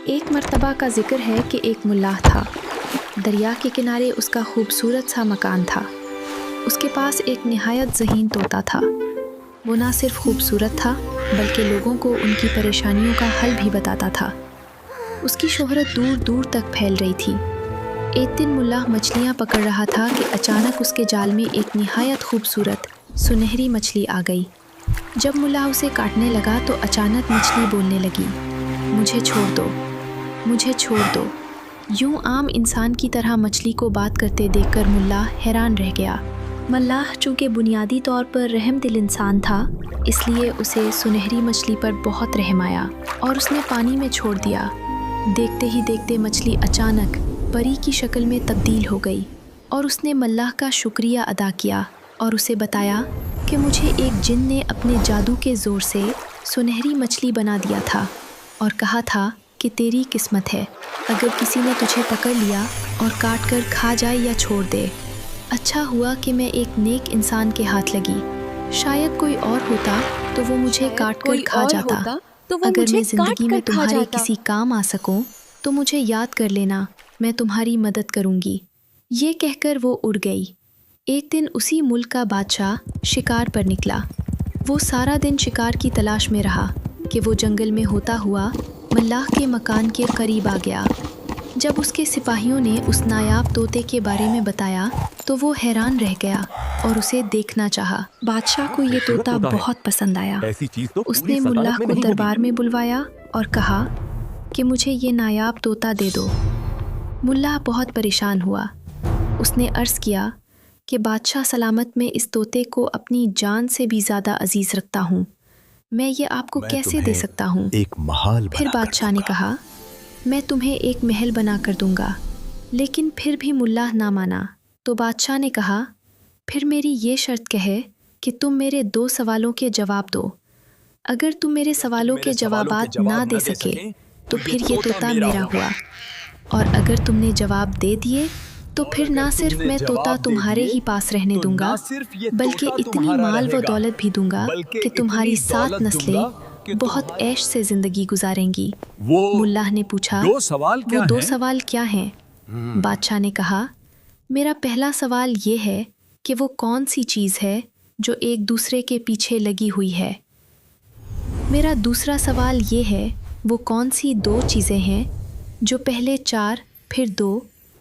ایک مرتبہ کا ذکر ہے کہ ایک ملاح تھا۔ دریا کے کنارے اس کا خوبصورت سا مکان تھا۔ اس کے پاس ایک نہایت ذہین طوطا تھا۔ وہ نہ صرف خوبصورت تھا بلکہ لوگوں کو ان کی پریشانیوں کا حل بھی بتاتا تھا۔ اس کی شہرت دور دور تک پھیل رہی تھی۔ ایک دن ملاح مچھلیاں پکڑ رہا تھا کہ اچانک اس کے جال میں ایک نہایت خوبصورت سنہری مچھلی آ گئی۔ جب ملاح اسے کاٹنے لگا تو اچانک مچھلی بولنے لگی، مجھے چھوڑ دو، مجھے چھوڑ دو۔ یوں عام انسان کی طرح مچھلی کو بات کرتے دیکھ کر ملاح حیران رہ گیا۔ ملاح چونکہ بنیادی طور پر رحم دل انسان تھا، اس لیے اسے سنہری مچھلی پر بہت رحم آیا اور اس نے پانی میں چھوڑ دیا۔ دیکھتے ہی دیکھتے مچھلی اچانک پری کی شکل میں تبدیل ہو گئی اور اس نے ملاح کا شکریہ ادا کیا اور اسے بتایا کہ مجھے ایک جن نے اپنے جادو کے زور سے سنہری مچھلی بنا دیا تھا اور کہا تھا کہ تیری قسمت ہے اگر کسی نے تجھے پکڑ لیا اور کاٹ کر کھا جائے یا چھوڑ دے۔ اچھا ہوا کہ میں ایک نیک انسان کے ہاتھ لگی، شاید کوئی اور ہوتا تو وہ مجھے کاٹ کر کھا جاتا۔ اگر میں زندگی میں تمہارے کسی کام آ سکوں تو مجھے یاد کر لینا، میں تمہاری مدد کروں گی۔ یہ کہہ کر وہ اڑ گئی۔ ایک دن اسی ملک کا بادشاہ شکار پر نکلا۔ وہ سارا دن شکار کی تلاش میں رہا کہ وہ جنگل میں ہوتا ہوا ملاح کے مکان کے قریب آ گیا۔ جب اس کے سپاہیوں نے اس نایاب طوطے کے بارے میں بتایا تو وہ حیران رہ گیا اور اسے دیکھنا چاہا۔ بادشاہ کو یہ طوطا بہت پسند آیا۔ اس نے ملاح کو دربار میں بلوایا اور کہا کہ مجھے یہ نایاب طوطا دے دو۔ ملاح بہت پریشان ہوا۔ اس نے عرض کیا کہ بادشاہ سلامت میں اس طوطے کو اپنی جان سے بھی زیادہ عزیز رکھتا ہوں، میں یہ آپ کو کیسے دے سکتا ہوں؟ پھر بادشاہ نے کہا میں تمہیں ایک محل بنا کر دوں گا، لیکن پھر بھی ملاح نہ مانا۔ تو بادشاہ نے کہا پھر میری یہ شرط کہے کہ تم میرے 2 سوالوں کے جواب دو۔ اگر تم میرے سوالوں کے جوابات نہ دے سکے تو پھر یہ طوطا میرا ہوا، اور اگر تم نے جواب دے دیے تو پھر نہ صرف میں طوطا تمہارے ہی پاس رہنے دوں گا بلکہ اتنی مال و دولت بھی دوں گا کہ تمہاری 7 نسلیں بہت عیش سے زندگی گزاریں گی۔ ملاح نے پوچھا وہ 2 سوال کیا ہیں؟ بادشاہ نے کہا میرا پہلا سوال یہ ہے کہ وہ کون سی چیز ہے جو ایک دوسرے کے پیچھے لگی ہوئی ہے۔ میرا دوسرا سوال یہ ہے وہ کون سی 2 چیزیں ہیں جو پہلے 4 پھر 2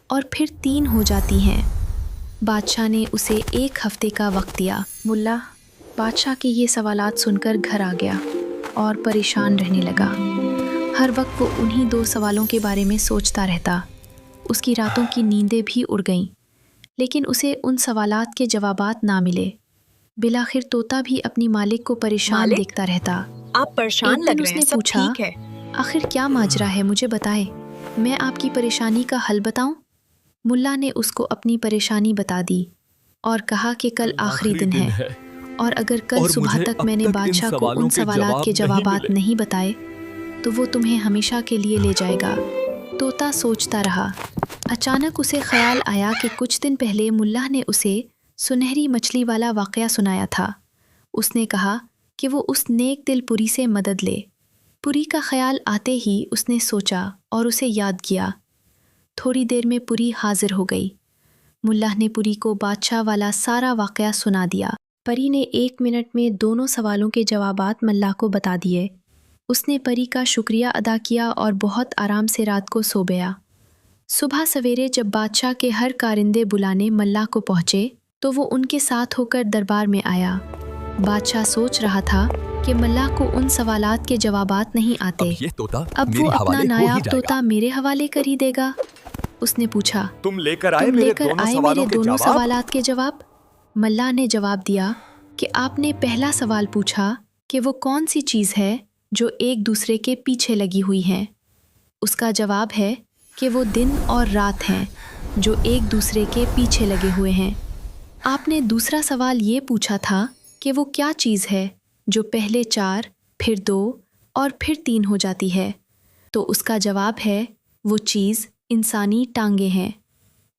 اور پھر 3 ہو جاتی ہیں۔ بادشاہ نے اسے 1 ہفتے کا وقت دیا۔ ملاح بادشاہ کے یہ سوالات سن کر گھر آ گیا اور پریشان رہنے لگا۔ ہر وقت وہ انہی 2 سوالوں کے بارے میں سوچتا رہتا۔ اس کی راتوں کی نیندیں بھی اڑ گئیں، لیکن اسے ان سوالات کے جوابات نہ ملے۔ بالآخر طوطا بھی اپنی مالک کو پریشان دیکھتا رہتا۔ آپ پریشان لگ رہے ہیں، سب ٹھیک ہے؟ آخر کیا ماجرا ہے مجھے بتائے، میں آپ کی پریشانی کا حل بتاؤں؟ ملاح نے اس کو اپنی پریشانی بتا دی اور کہا کہ کل آخری دن ہے اور اگر کل صبح تک میں نے بادشاہ کو ان سوالات کے جوابات نہیں بتائے تو وہ تمہیں ہمیشہ کے لیے لے جائے گا۔ طوطا سوچتا رہا۔ اچانک اسے خیال آیا کہ کچھ دن پہلے ملاح نے اسے سنہری مچھلی والا واقعہ سنایا تھا۔ اس نے کہا کہ وہ اس نیک دل پری سے مدد لے۔ پری کا خیال آتے ہی اس نے سوچا اور اسے یاد کیا۔ تھوڑی دیر میں پری حاضر ہو گئی۔ ملاح نے پری کو بادشاہ والا سارا واقعہ سنا دیا۔ پری نے 1 منٹ میں دونوں سوالوں کے جوابات ملاح کو بتا دیے۔ اس نے پری کا شکریہ ادا کیا اور بہت آرام سے رات کو سو گیا۔ صبح سویرے جب بادشاہ کے ہر کارندے بلانے ملاح کو پہنچے تو وہ ان کے ساتھ ہو کر دربار میں آیا۔ بادشاہ سوچ رہا تھا کہ ملاح کو ان سوالات کے جوابات نہیں آتے، اب وہ اپنا نایاب طوطا میرے حوالے کر ہی دے گا۔ اس نے پوچھا تم لے کر آئے میرے دونوں سوالات کے جواب؟ ملاح نے جواب دیا کہ آپ نے پہلا سوال پوچھا کہ وہ کون سی چیز ہے جو ایک دوسرے کے پیچھے لگی ہوئی ہیں۔ اس کا جواب ہے کہ وہ دن اور رات ہیں جو ایک دوسرے کے پیچھے لگے ہوئے ہیں۔ آپ نے دوسرا سوال یہ پوچھا تھا کہ وہ کیا چیز ہے جو پہلے 4 پھر 2 اور پھر 3 ہو جاتی ہے، تو اس کا جواب ہے وہ چیز انسانی ٹانگیں ہیں۔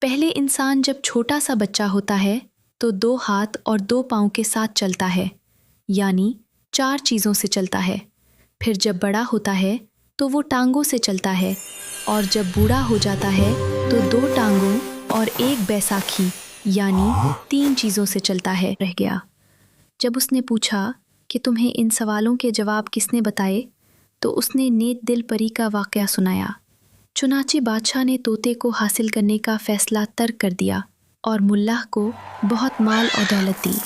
پہلے انسان جب چھوٹا سا بچہ ہوتا ہے تو 2 ہاتھ اور 2 پاؤں کے ساتھ چلتا ہے، یعنی 4 چیزوں سے چلتا ہے۔ پھر جب بڑا ہوتا ہے تو وہ ٹانگوں سے چلتا ہے، اور جب بوڑھا ہو جاتا ہے تو 2 ٹانگوں اور 1 بیساکھی یعنی 3 چیزوں سے چلتا ہے رہ گیا۔ جب اس نے پوچھا کہ تمہیں ان سوالوں کے جواب کس نے بتائے، تو اس نے نیک دل پری کا واقعہ سنایا۔ چنانچہ بادشاہ نے طوطے کو حاصل کرنے کا فیصلہ ترک کر دیا اور ملا کو بہت مال اور دولت دی۔